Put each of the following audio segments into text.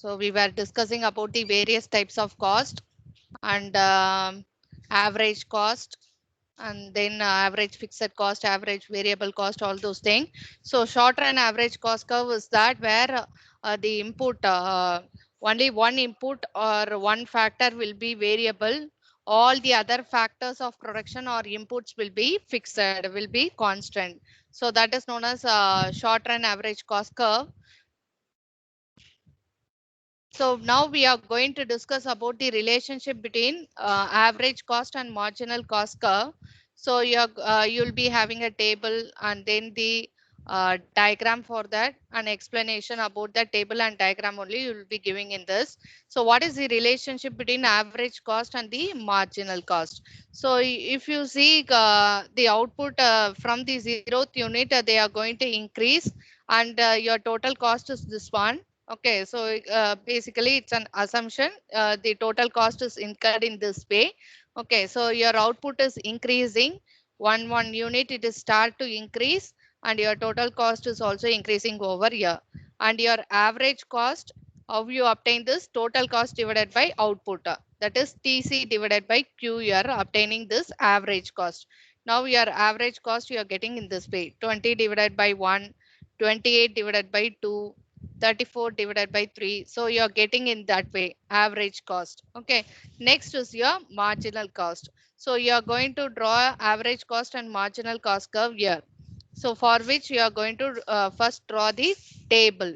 So we were discussing about the various types of cost and average cost, and then average fixed cost, average variable cost, all those things. So short run average cost curve is that where the input only one input or one factor will be variable. All the other factors of production or inputs will be fixed, will be constant. So that is known as short run average cost curve. So now we are going to discuss about the relationship between average cost and marginal cost curve. So you'll be having a table and then the diagram for that, an explanation about the table and diagram only you will be giving in this. So what is the relationship between average cost and the marginal cost? So if you see the output from the 0th unit, they are going to increase, and your total cost is this one. Okay, so basically it's an assumption. The total cost is incurred in this way. Okay, so your output is increasing. One unit it is start to increase, and your total cost is also increasing over here. And your average cost, how you obtain this? Total cost divided by output. That is TC divided by Q. You are obtaining this average cost. Now your average cost you are getting in this way: 20 divided by 1, 28 divided by 2. 34 divided by 3. So you're getting in that way average cost. Okay. Next is your marginal cost. So you're going to draw average cost and marginal cost curve here. So for which you are going to first draw the table.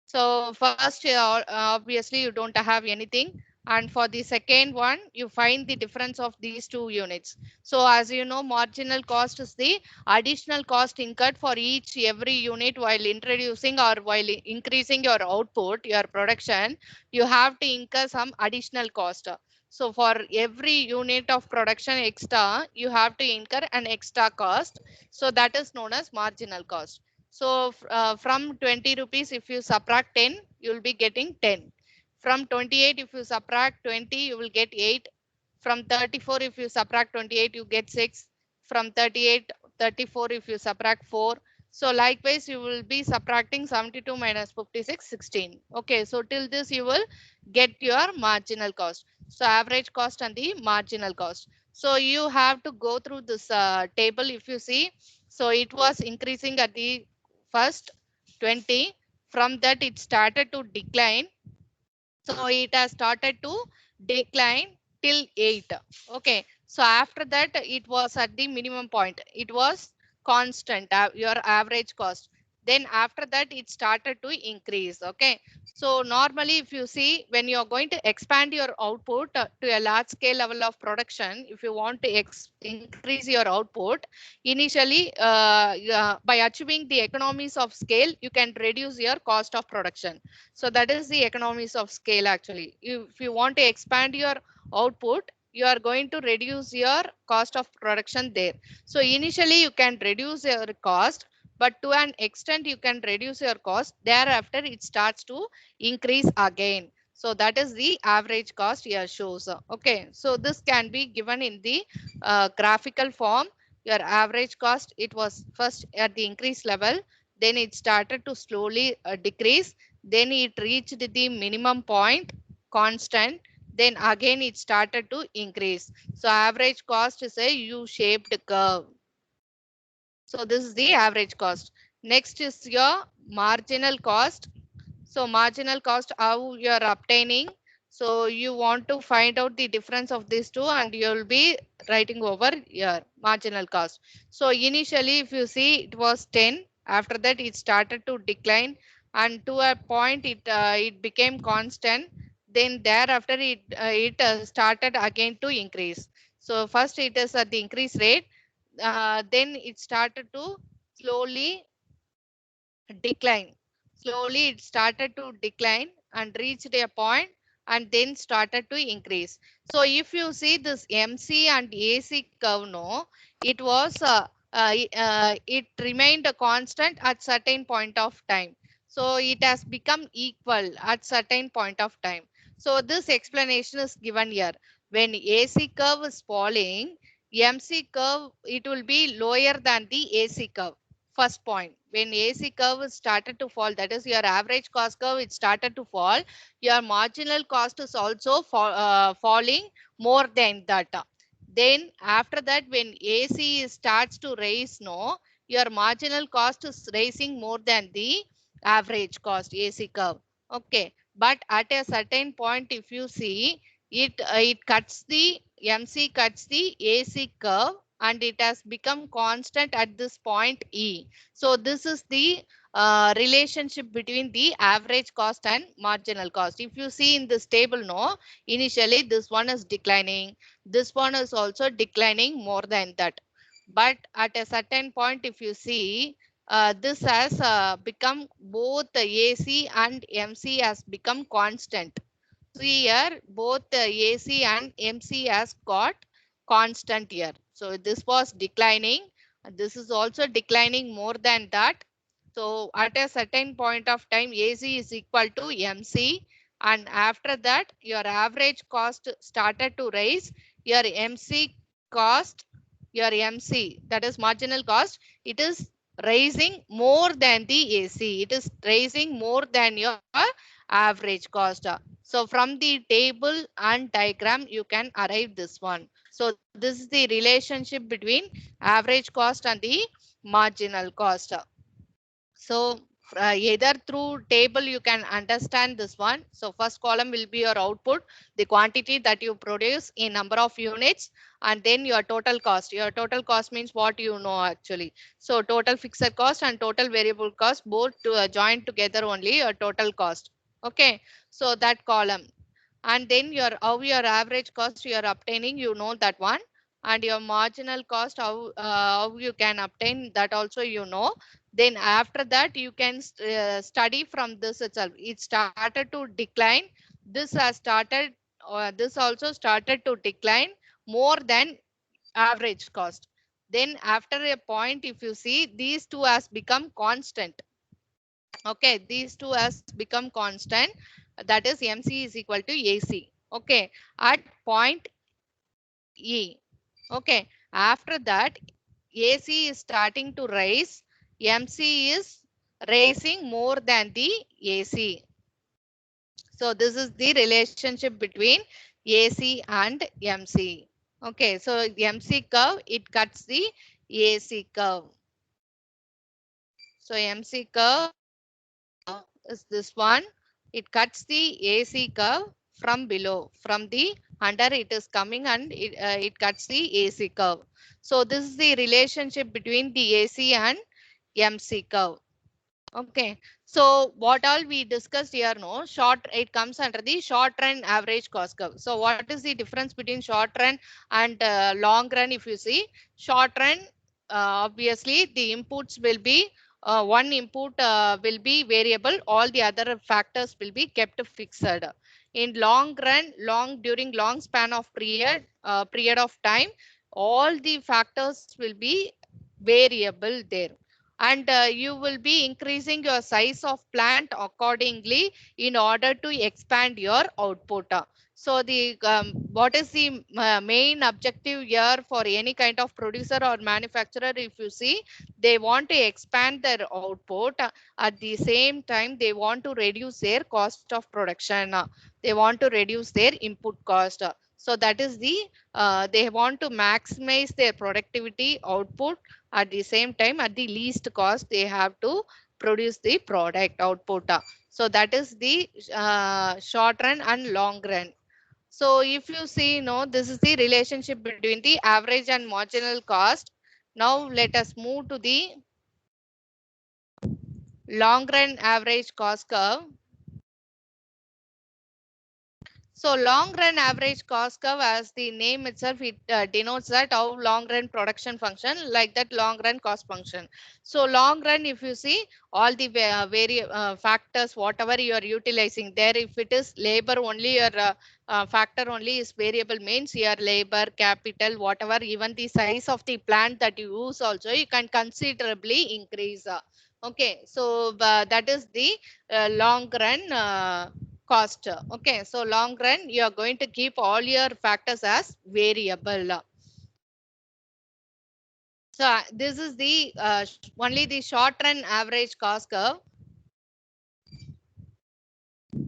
So first, obviously you don't have anything. And for the second one, you find the difference of these two units. So as you know, marginal cost is the additional cost incurred for each every unit while introducing or while increasing your output, your production, you have to incur some additional cost. So for every unit of production extra, you have to incur an extra cost. So that is known as marginal cost. So from 20 rupees, if you subtract 10, you will be getting 10. From 28, if you subtract 20, you will get 8. From 34, if you subtract 28, you get 6. From 38, 34, if you subtract 4. So likewise, you will be subtracting 72 minus 56, 16. Okay, so till this, you will get your marginal cost. So average cost and the marginal cost. So you have to go through this table if you see. So it was increasing at the first 20. From that it started to decline. So it has started to decline till 8. Okay, so after that it was at the minimum point, it was constant, your average cost. Then after that it started to increase. Okay, so normally if you see, when you are going to expand your output to a large scale level of production, if you want to increase your output, initially by achieving the economies of scale, you can reduce your cost of production. So that is the economies of scale actually. If you want to expand your output, you are going to reduce your cost of production there. So initially you can reduce your cost, but to an extent you can reduce your cost. Thereafter it starts to increase again. So that is the average cost here shows. Okay, so this can be given in the graphical form. Your average cost, it was first at the increase level, then it started to slowly decrease, then it reached the minimum point, constant, then again it started to increase. So average cost is a U-shaped curve. So this is the average cost. Next is your marginal cost. So marginal cost, how you are obtaining. So you want to find out the difference of these two, and you will be writing over your marginal cost. So initially if you see, it was 10. After that it started to decline, and to a point it became constant. Then thereafter it started again to increase. So first it is at the increase rate, then it started to slowly decline. Slowly it started to decline and reached a point, and then started to increase. So if you see this MC and AC curve, no, it was it remained a constant at certain point of time. So it has become equal at certain point of time. So this explanation is given here. When AC curve is falling, MC curve, it will be lower than the AC curve. first point. When AC curve started to fall, that is your average cost curve, it started to fall, your marginal cost is also falling more than that. Then after that, when AC starts to raise, no, your marginal cost is raising more than the average cost AC curve. Okay, but at a certain point, if you see it cuts the MC cuts the AC curve and it has become constant at this point E. So this is the relationship between the average cost and marginal cost. If you see in this table, no, initially this one is declining, this one is also declining more than that. But at a certain point, if you see, this has become both the AC and MC has become constant. See here, both the AC and MC has got constant here. So this was declining. This is also declining more than that. So at a certain point of time, AC is equal to MC. And after that, your average cost started to rise. Your MC cost, your MC, that is marginal cost, it is raising more than the AC. It is raising more than your average cost. So from the table and diagram, you can arrive this one. So this is the relationship between average cost and the marginal cost. So either through table you can understand this one. So first column will be your output, the quantity that you produce in number of units, and then your total cost. Your total cost means what you know actually. So total fixed cost and total variable cost both to, joined together only your total cost. Okay, so that column, and then your how your average cost you are obtaining, you know that one, and your marginal cost how you can obtain that also you know. Then after that you can study from this itself. It started to decline, this has started this also started to decline more than average cost. Then after a point, if you see, these two has become constant. Okay, these two has become constant, that is MC is equal to AC. Okay, at point E. Okay, after that AC is starting to rise, MC is raising more than the AC. So this is the relationship between AC and MC. Okay, so MC curve, it cuts the AC curve. So MC curve is this one. It cuts the AC curve from below. From the under it is coming and it cuts the AC curve. So this is the relationship between the AC and MC curve. Okay, so what all we discussed here, no, short, it comes under the short run average cost curve. So what is the difference between short run and long run? If you see, short run, obviously the inputs will be one input will be variable, all the other factors will be kept fixed. In long run, during long span of period of time, all the factors will be variable there, and you will be increasing your size of plant accordingly in order to expand your output. So the what is the main objective here for any kind of producer or manufacturer? If you see, they want to expand their output, at the same time they want to reduce their cost of production. They want to reduce their input cost. So that is the they want to maximize their productivity output, at the same time at the least cost they have to produce the product output. So that is the short run and long run. So if you see, no, this is the relationship between the average and marginal cost. Now let us move to the long run average cost curve. So long run average cost curve, as the name itself, it denotes that how long run production function, like that long run cost function. So long run, if you see, all the factors, whatever you are utilizing there, if it is labor only, your factor only is variable, means your labor, capital, whatever, even the size of the plant that you use also, you can considerably increase. Okay, so that is the long run cost. Okay, so long run you are going to keep all your factors as variable. So this is the only the short run average cost curve.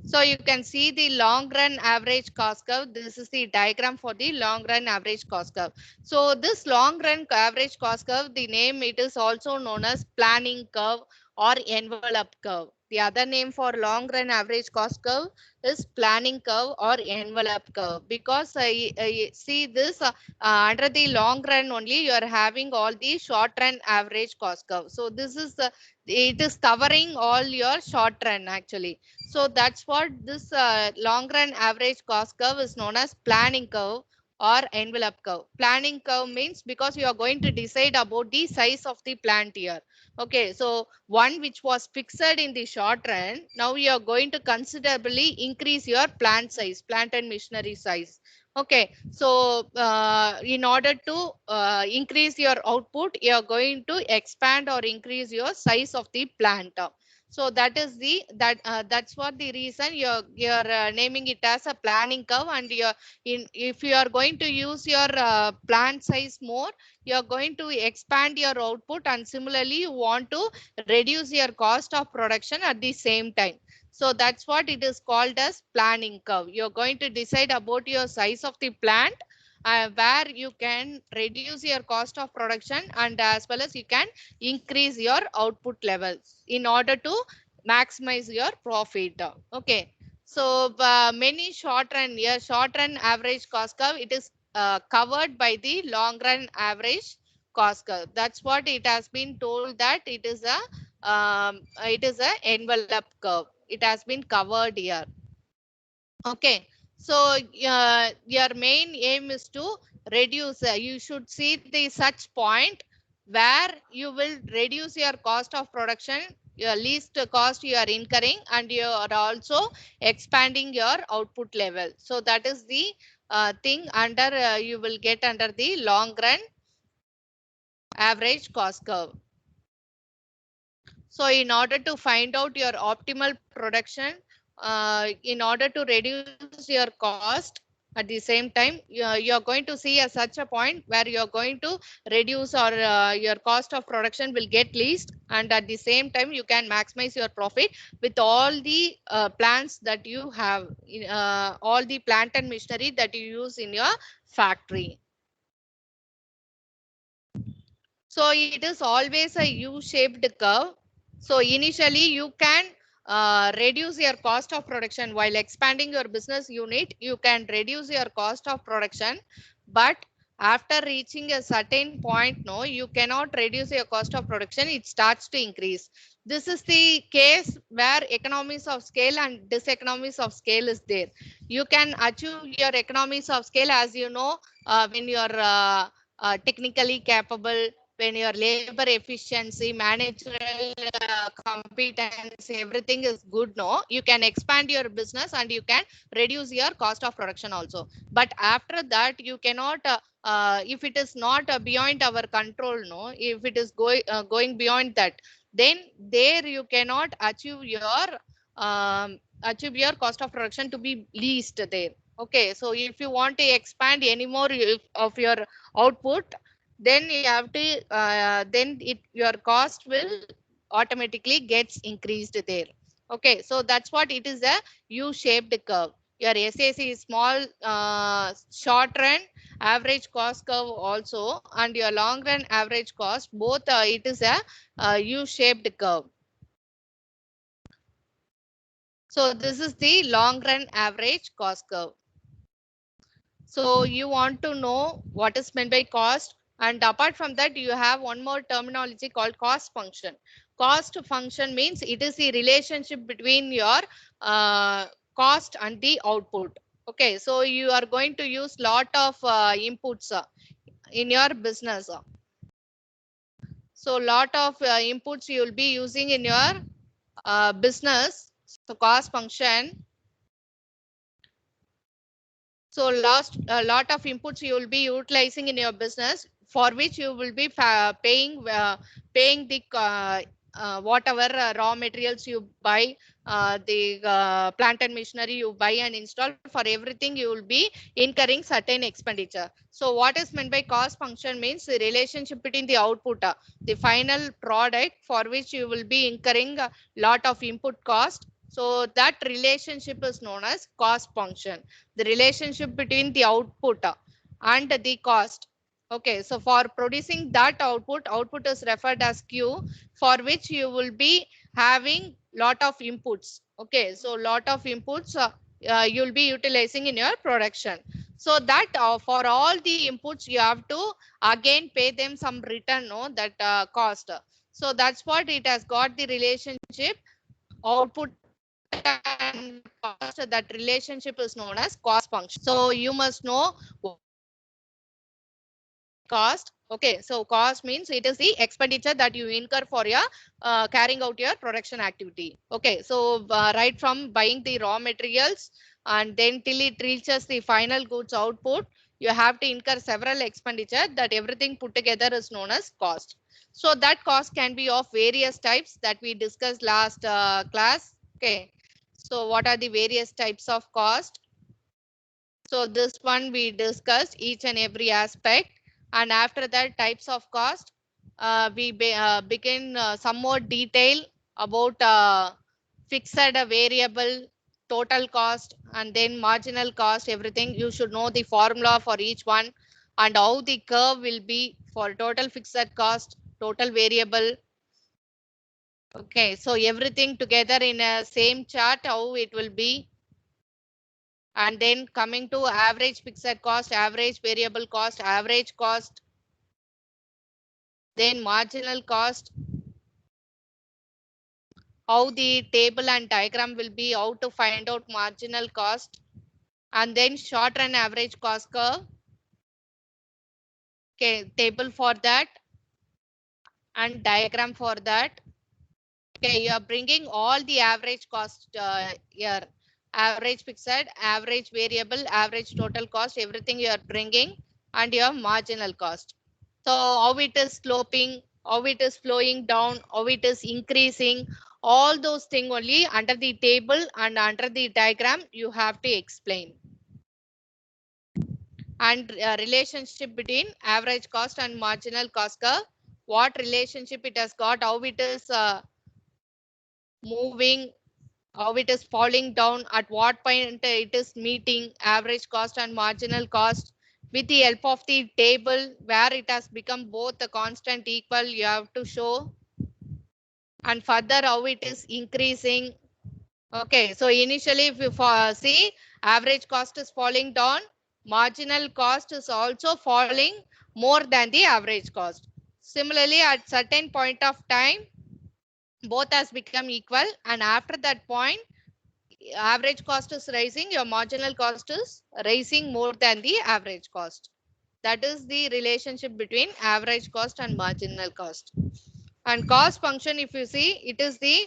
So you can see the long run average cost curve. This is the diagram for the long run average cost curve. So this long run average cost curve, the name it is also known as planning curve or envelope curve. The other name for long run average cost curve is planning curve or envelope curve, because I see this under the long run only you are having all the short run average cost curve. So this is it is covering all your short run actually. So that's what this long run average cost curve is known as planning curve or envelope curve. Planning curve means because you are going to decide about the size of the plant here. Okay, so one which was fixed in the short run, now you are going to considerably increase your plant size, plant and machinery size. Okay, so in order to increase your output, you are going to expand or increase your size of the plant. So that is the that's what the reason you're naming it as a planning curve. And you're in if you are going to use your plant size more, you're going to expand your output, and similarly you want to reduce your cost of production at the same time. So that's what it is called as planning curve. You're going to decide about your size of the plant, where you can reduce your cost of production, and as well as you can increase your output levels in order to maximize your profit. Okay, so many short run, yeah, short run average cost curve, it is covered by the long run average cost curve. That's what it has been told, that it is a envelope curve. It has been covered here. Okay, so your main aim is to reduce. You should see the such point where you will reduce your cost of production, your least cost you are incurring, and you are also expanding your output level. So that is the thing under you will get under the long run average cost curve. So in order to find out your optimal production, in order to reduce your cost, at the same time, you're going to see a such a point where you're going to reduce, or your cost of production will get least, and at the same time you can maximize your profit with all the plants that you have, all the plant and machinery that you use in your factory. So it is always a U-shaped curve. So initially you can reduce your cost of production while expanding your business unit. You can reduce your cost of production, but after reaching a certain point, no, you cannot reduce your cost of production. It starts to increase. This is the case where economies of scale and diseconomies of scale is there. You can achieve your economies of scale, as you know, when you are technically capable, when your labor efficiency, managerial competence, everything is good, no, you can expand your business and you can reduce your cost of production also. But after that, you cannot, if it is not beyond our control, no, if it is going beyond that, then there you cannot achieve your cost of production to be least there. Okay, so if you want to expand any more of your output, then you have to then it your cost will automatically gets increased there. Okay, so that's what it is, a U-shaped curve. Your SAC is small, short run average cost curve also, and your long run average cost, both it is a U-shaped curve. So this is the long run average cost curve. So you want to know what is meant by cost, and apart from that you have one more terminology called cost function. Cost function means it is the relationship between your cost and the output. Okay, so you are going to use lot of inputs in your business. So lot of inputs you will be using in your business. So cost function. So a lot of inputs you will be utilizing in your business, for which you will be paying the whatever raw materials you buy, the plant and machinery you buy and install, for everything you will be incurring certain expenditure. So what is meant by cost function means the relationship between the output, the final product, for which you will be incurring a lot of input cost. So that relationship is known as cost function. The relationship between the output and the cost. Okay, so for producing that output is referred as Q, for which you will be having lot of inputs. Okay, so lot of inputs you'll be utilizing in your production. So that for all the inputs you have to again pay them some return, no, that cost. So that's what it has got the relationship output and cost. That relationship is known as cost function. So you must know cost. Okay, so cost means it is the expenditure that you incur for your carrying out your production activity. Okay, so right from buying the raw materials and then till it reaches the final goods output, you have to incur several expenditure. That everything put together is known as cost. So that cost can be of various types that we discussed last class. Okay, so what are the various types of cost? So this one we discussed each and every aspect, and after that types of cost, we begin some more detail about fixed, variable, total cost, and then marginal cost. Everything you should know the formula for each one, and how the curve will be for total fixed cost, total variable. Okay, so everything together in a same chart, how it will be. And then coming to average fixed cost, average variable cost, average cost, then marginal cost, how the table and diagram will be, how to find out marginal cost, and then short run average cost curve. Okay, table for that and diagram for that. Okay, you are bringing all the average cost here. Average fixed, average variable, average total cost, everything you are bringing, and your marginal cost. So how it is sloping, how it is flowing down, how it is increasing, all those things only under the table and under the diagram you have to explain. And relationship between average cost and marginal cost curve, what relationship it has got, how it is moving, how it is falling down, at what point it is meeting average cost and marginal cost, with the help of the table where it has become both a constant equal you have to show, and further how it is increasing. Okay, so initially if you see average cost is falling down, marginal cost is also falling more than the average cost. Similarly, at certain point of time both has become equal, and after that point average cost is rising, your marginal cost is rising more than the average cost. That is the relationship between average cost and marginal cost. And cost function, if you see, it is the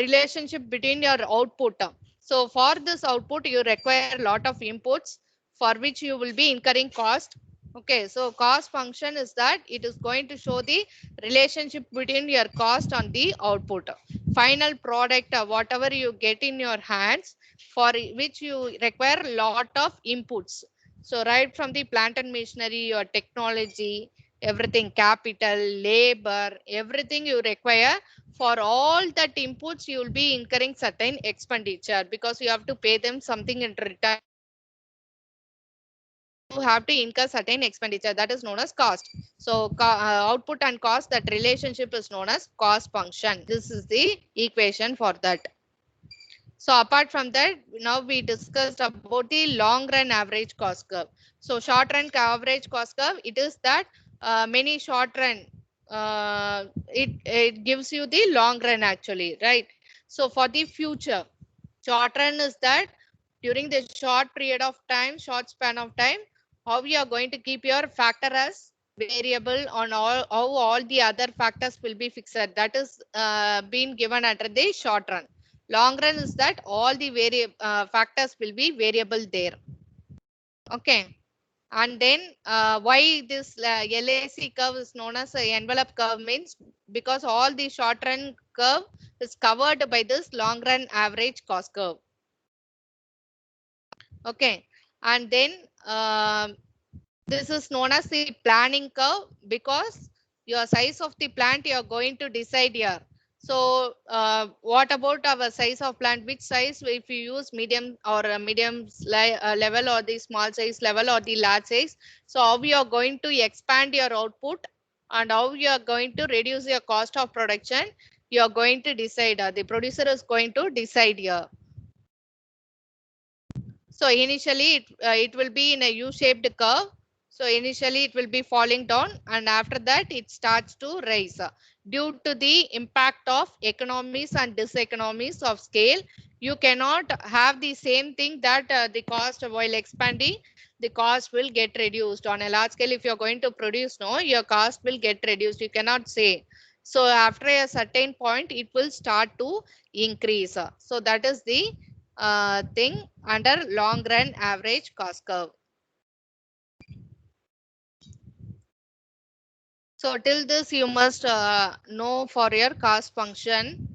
relationship between your output. So for this output, you require a lot of inputs for which you will be incurring cost. Okay, so cost function is that it is going to show the relationship between your cost and the output. Final product, whatever you get in your hands, for which you require a lot of inputs. So right from the plant and machinery, your technology, everything, capital, labor, everything you require, for all that inputs you will be incurring certain expenditure, because you have to pay them something in return. You have to incur certain expenditure, that is known as cost. So output and cost, that relationship is known as cost function. This is the equation for that. So apart from that, now we discussed about the long run average cost curve. So short run average cost curve, it is that many short run, it gives you the long run actually, right? So for the future, short run is that during the short period of time, short span of time, how you are going to keep your factor as variable on all, how all the other factors will be fixed. That is being given under the short run. Long run is that all the factors will be variable there. Okay. And then why this LAC curve is known as a envelope curve means because all the short run curve is covered by this long run average cost curve. Okay, and then this is known as the planning curve because your size of the plant you are going to decide here. So what about our size of plant? Which size, if you use medium or a medium level or the small size level or the large size? So how you are going to expand your output and how you are going to reduce your cost of production? You are going to decide. The producer is going to decide here. So initially it will be in a U-shaped curve. So initially it will be falling down and after that it starts to rise. Due to the impact of economies and diseconomies of scale, you cannot have the same thing that the cost while expanding, the cost will get reduced. On a large scale, if you're going to produce, no, your cost will get reduced. You cannot say. So after a certain point, it will start to increase. So that is the thing under long run average cost curve. So till this you must know for your cost function.